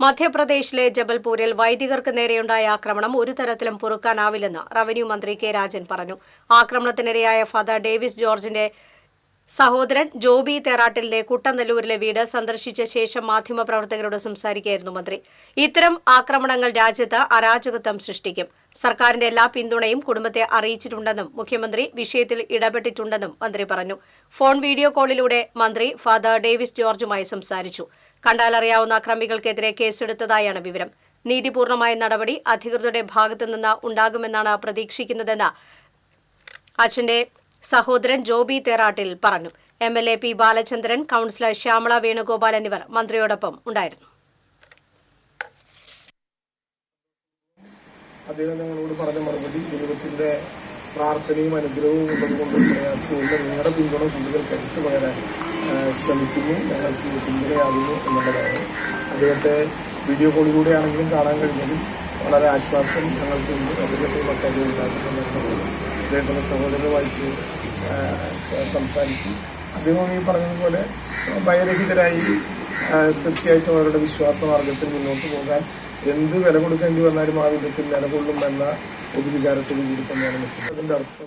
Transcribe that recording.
മധ്യപ്രദേശിലെ ജബൽപൂരിൽ വൈദികർക്ക് നേരെയുണ്ടായ ആക്രമണം ഒരു തരത്തിലും പൊറുക്കാനാവില്ലെന്ന് റവന്യൂ മന്ത്രി കെ രാജൻ പറഞ്ഞു. ആക്രമണത്തിനിരയായ ഫാദർ ഡേവിസ് ജോർജിന്റെ സഹോദരൻ ജോബി തേറാട്ടിലിന്റെ കുട്ടനെല്ലൂരിലെ വീട് സന്ദർശിച്ച ശേഷം മാധ്യമപ്രവർത്തകരോട് സംസാരിക്കുകയായിരുന്നു മന്ത്രി. ഇത്തരം ആക്രമണങ്ങൾ രാജ്യത്ത് അരാജകത്വം സൃഷ്ടിക്കും. സർക്കാരിന്റെ എല്ലാ പിന്തുണയും കുടുംബത്തെ അറിയിച്ചിട്ടുണ്ടെന്നും മുഖ്യമന്ത്രി വിഷയത്തിൽ ഇടപെട്ടിട്ടുണ്ടെന്നും മന്ത്രി പറഞ്ഞു. ഫോൺ വീഡിയോ കോളിലൂടെ മന്ത്രി ഫാദർ ഡേവിസ് ജോർജുമായി സംസാരിച്ചു. കണ്ടാലറിയാവുന്ന അക്രമികൾക്കെതിരെ കേസെടുത്തതായാണ് വിവരം. നീതിപൂർണമായ നടപടി അധികൃതരുടെ ഭാഗത്തുനിന്ന് ഉണ്ടാകുമെന്നാണ് പ്രതീക്ഷിക്കുന്നതെന്ന് അച്ഛന്റെ സഹോദരൻ ജോബി തേറാട്ടിൽ പറഞ്ഞു. MLA P Balachandran, councillor Shyamala Venugopal എന്നിവർ മന്ത്രിയോടൊപ്പം ഉണ്ടായിരുന്നു. അദ്ദേഹം ഞങ്ങളോട് പറഞ്ഞ മറുപടി ദൈവത്തിന്റെ പ്രാർത്ഥനയും അനുഗ്രഹവും ഉള്ളതുകൊണ്ടും പ്രയാസവുമില്ല. നിങ്ങളുടെ പിന്തുണ കൂടുതൽ കരുത്ത് പകരാൻ ശ്രമിക്കുന്നു, ഞങ്ങൾക്ക് പിന്തുണയാകുന്നു എന്നുള്ളതാണ്. അദ്ദേഹത്തെ വീഡിയോ കോളിലൂടെയാണെങ്കിലും കാണാൻ കഴിഞ്ഞതിൽ വളരെ ആശ്വാസം ഞങ്ങൾക്കുണ്ട്. അദ്ദേഹത്തെ മറ്റൊരു ഉണ്ടാക്കുന്നുണ്ടെന്നുള്ളത് അദ്ദേഹത്തിന്റെ സഹോദരനുമായിട്ട് സംസാരിച്ചു. അദ്ദേഹം ഈ പറഞ്ഞതുപോലെ ഭയരഹിതരായി തീർച്ചയായിട്ടും അവരുടെ വിശ്വാസമാർഗത്തിൽ മുന്നോട്ട് പോകാൻ എന്ത് വില കൊടുക്കേണ്ടി വന്നാലും ആ വിധത്തിൽ നിലകൊള്ളും എന്ന പൊതുവികാരത്തോടു കൂടി തന്നെയാണ് നിൽക്കുന്നത്. അതിന്റെ അർത്ഥം